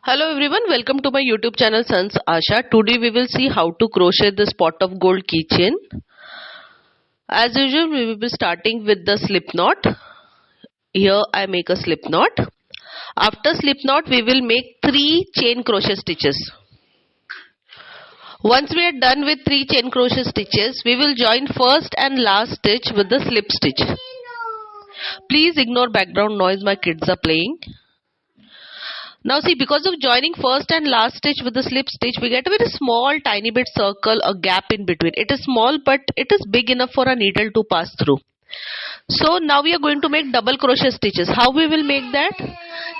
Hello everyone, welcome to my YouTube channel Sanjs Aasha. Today we will see how to crochet this pot of gold keychain. As usual, we will be starting with the slip knot. Here I make a slip knot. After slip knot, we will make 3 chain crochet stitches. Once we are done with 3 chain crochet stitches, we will join first and last stitch with the slip stitch. Please ignore background noise, my kids are playing. Now see, because of joining first and last stitch with the slip stitch, we get a very small tiny bit circle, a gap in between. It is small but it is big enough for a needle to pass through. So now we are going to make double crochet stitches. How we will make that?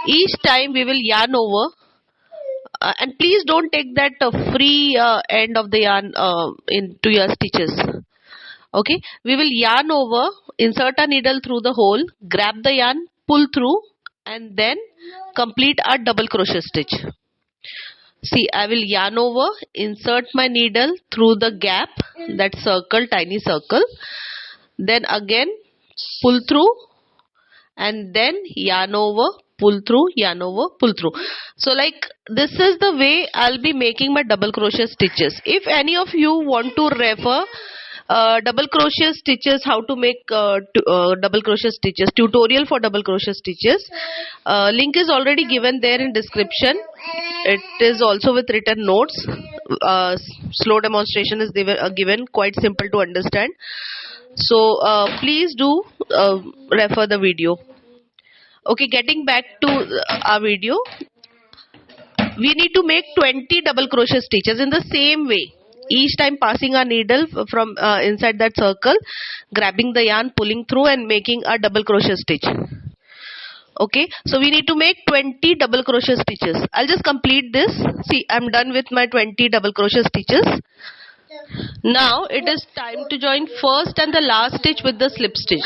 Each time we will yarn over and please don't take that free end of the yarn into your stitches. Okay, we will yarn over, insert a needle through the hole, grab the yarn, pull through and then complete our double crochet stitch. See, I will yarn over, insert my needle through the gap, that circle, tiny circle, then again pull through and then yarn over, pull through, yarn over, pull through. So like this is the way I'll be making my double crochet stitches. If any of you want to refer double crochet stitches, how to make double crochet stitches, tutorial for double crochet stitches, link is already given there in description. It is also with written notes. Slow demonstration is given, quite simple to understand. So please do refer the video. Okay, getting back to our video, we need to make 20 double crochet stitches in the same way. Each time passing our needle from inside that circle, grabbing the yarn, pulling through and making a double crochet stitch. Okay, so we need to make 20 double crochet stitches. I'll just complete this. See, I'm done with my 20 double crochet stitches. Now it is time to join first and the last stitch with the slip stitch.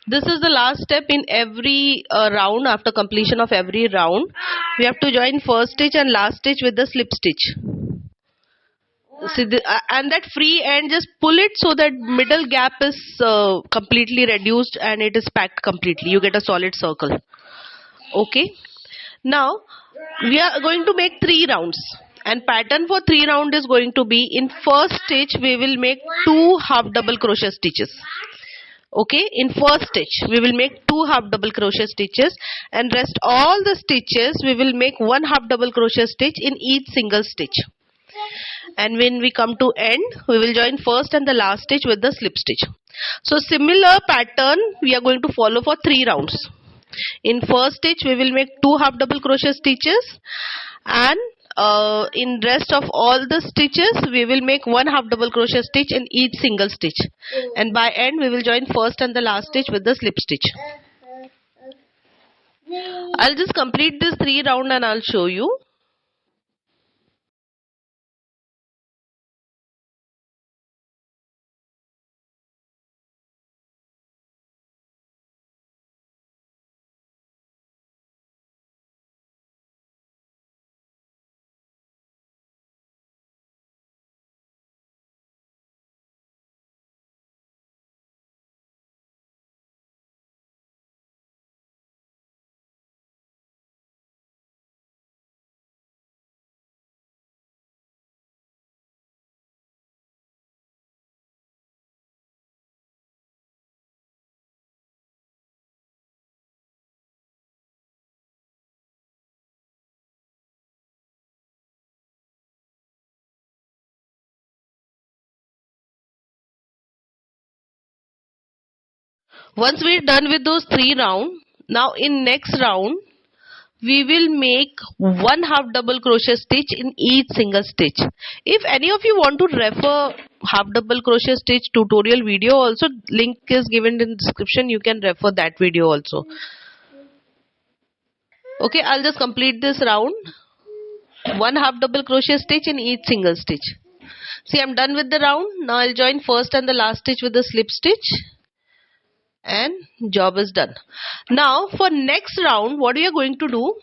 This is the last step in every round. After completion of every round, we have to join first stitch and last stitch with the slip stitch. See and that free end, just pull it so that middle gap is completely reduced and it is packed completely. You get a solid circle. Okay. Now we are going to make 3 rounds and pattern for 3 rounds is going to be, in first stitch we will make 2 half double crochet stitches. Okay, in first stitch we will make 2 half double crochet stitches and rest all the stitches we will make 1 half double crochet stitch in each single stitch. And when we come to end, we will join first and the last stitch with the slip stitch. So similar pattern we are going to follow for 3 rounds. In first stitch we will make 2 half double crochet stitches and in rest of all the stitches we will make 1 half double crochet stitch in each single stitch. And by end we will join first and the last stitch with the slip stitch. I'll just complete this 3 round and I'll show you. Once we are done with those 3 rounds, now in next round we will make 1 half double crochet stitch in each single stitch. If any of you want to refer half double crochet stitch tutorial video also, link is given in the description, you can refer that video also. Okay, I'll just complete this round. 1 half double crochet stitch in each single stitch. See, I'm done with the round. Now I'll join first and the last stitch with the slip stitch. And job is done. Now for next round, what we are going to do,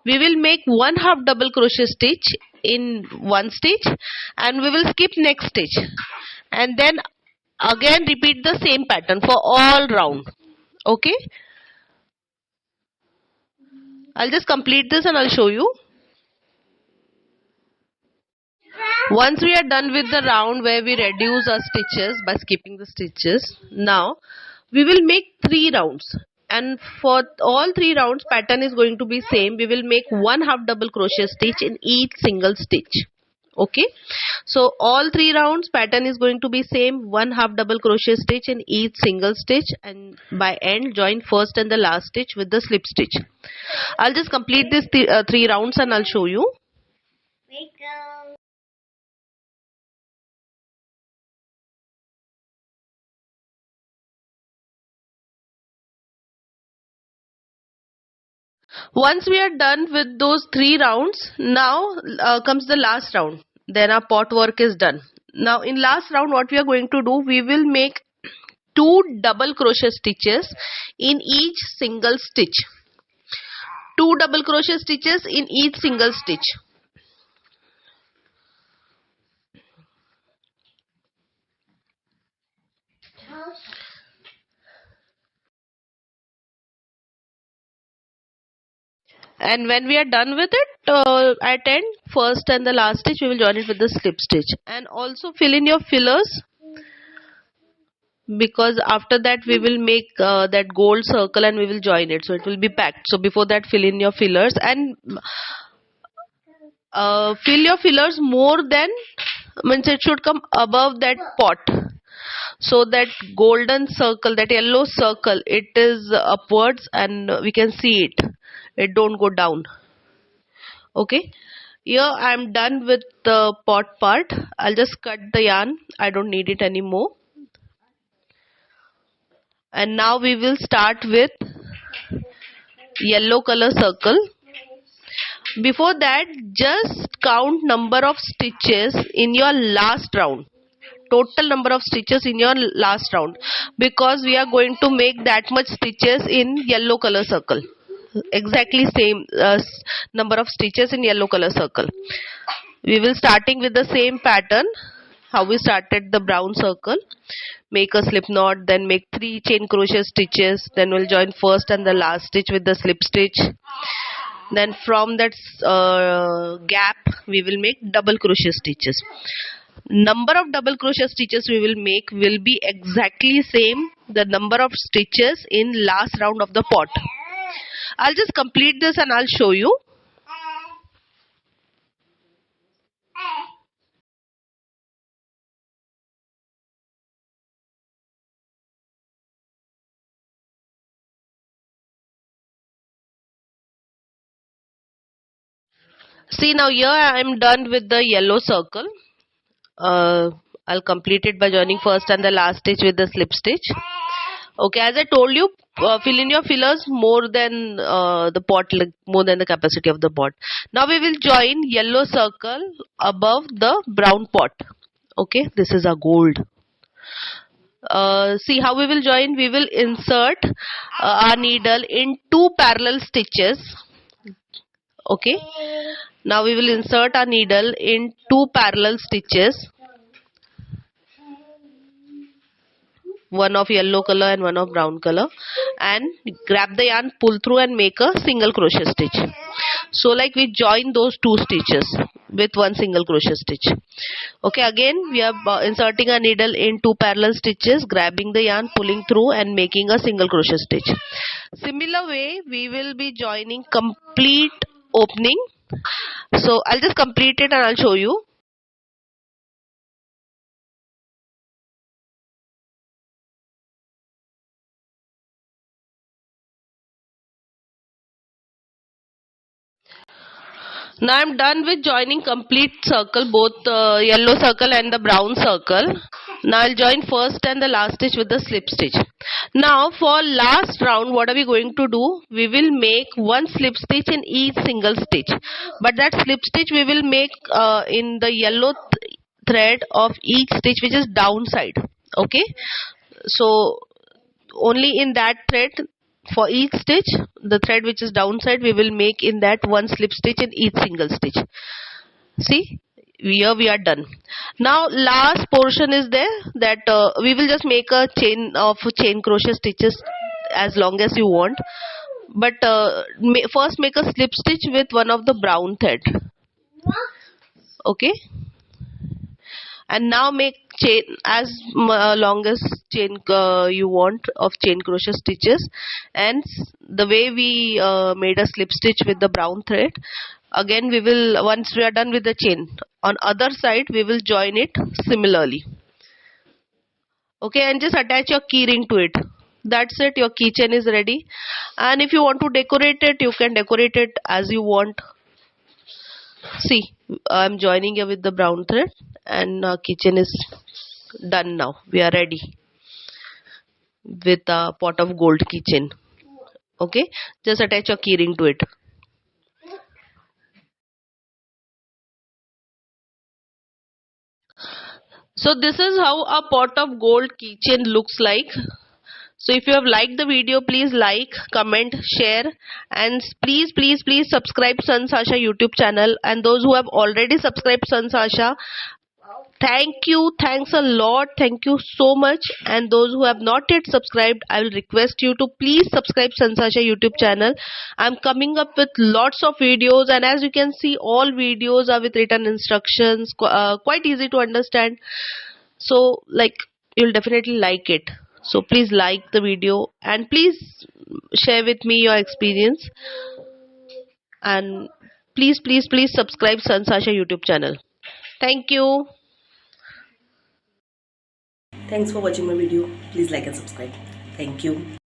we will make 1 half double crochet stitch in one stitch and we will skip next stitch and then again repeat the same pattern for all round. Okay, I'll just complete this and I'll show you. Once we are done with the round where we reduce our stitches by skipping the stitches, now we will make 3 rounds, and for all 3 rounds pattern is going to be same. We will make 1/2 double crochet stitch in each single stitch. Okay, so all 3 rounds pattern is going to be same, 1/2 double crochet stitch in each single stitch, and by end join first and the last stitch with the slip stitch. I'll just complete this 3 rounds and I'll show you. Once we are done with those 3 rounds, now comes the last round. Then our pot work is done. Now in last round what we are going to do, we will make 2 double crochet stitches in each single stitch. 2 double crochet stitches in each single stitch. And when we are done with it, at end, first and the last stitch, we will join it with the slip stitch. And also fill in your fillers, because after that we will make that gold circle and we will join it, so it will be packed. So before that, fill in your fillers, and fill your fillers more than, means it should come above that pot, so that golden circle, that yellow circle, it is upwards and we can see it don't go down. Okay, here I am done with the pot part. I'll just cut the yarn, I don't need it anymore. And now we will start with yellow color circle. Before that, just count number of stitches in your last round, total number of stitches in your last round, because we are going to make that much stitches in yellow color circle. Exactly same number of stitches in yellow color circle. We will starting with the same pattern how we started the brown circle. Make a slip knot, then make 3 chain crochet stitches, then we'll join first and the last stitch with the slip stitch. Then from that gap we will make double crochet stitches. Number of double crochet stitches we will make will be exactly same the number of stitches in last round of the pot. I'll just complete this and I'll show you. See, now here I am done with the yellow circle. I'll complete it by joining first and the last stitch with the slip stitch. Okay, as I told you, fill in your fillers more than the pot, more than the capacity of the pot. Now we will join yellow circle above the brown pot. Okay, this is a gold. See how we will join. We will insert our needle in 2 parallel stitches. Okay, now we will insert our needle in 2 parallel stitches, one of yellow color and one of brown color, and grab the yarn, pull through and make a single crochet stitch. So like we join those 2 stitches with 1 single crochet stitch. Okay, again we are inserting a needle in 2 parallel stitches, grabbing the yarn, pulling through and making a single crochet stitch. Similar way we will be joining complete opening. So I'll just complete it and I'll show you. Now I'm done with joining complete circle, both the yellow circle and the brown circle. Now I'll join first and the last stitch with the slip stitch. Now for last round, what are we going to do? We will make 1 slip stitch in each single stitch. But that slip stitch we will make in the yellow thread of each stitch, which is downside. Okay. So only in that thread, for each stitch, the thread which is downside, we will make in that 1 slip stitch in each single stitch. See, here we are done. Now last portion is there, that we will just make a chain of chain crochet stitches as long as you want, but first make a slip stitch with one of the brown thread. Okay, and now make chain as long as chain you want of chain crochet stitches. And the way we made a slip stitch with the brown thread, again we will, once we are done with the chain, on other side we will join it similarly. Okay, and just attach your key ring to it. That's it, your keychain is ready. And if you want to decorate it, you can decorate it as you want. See, I'm joining it with the brown thread, and keychain is done. Now we are ready with a pot of gold keychain. Okay, just attach your key ring to it. So this is how a pot of gold keychain looks like. So if you have liked the video, please like, comment, share, and please subscribe Sanjs Aasha YouTube channel. And those who have already subscribed Sanjs Aasha, thank you, thanks a lot, thank you so much. And those who have not yet subscribed, I will request you to please subscribe Sanjs Aasha YouTube channel. I'm coming up with lots of videos, and as you can see, all videos are with written instructions, quite easy to understand. So like, you'll definitely like it. So please like the video and please share with me your experience, and please subscribe Sanjs Aasha YouTube channel. Thank you. Thanks for watching my video. Please like and subscribe. Thank you.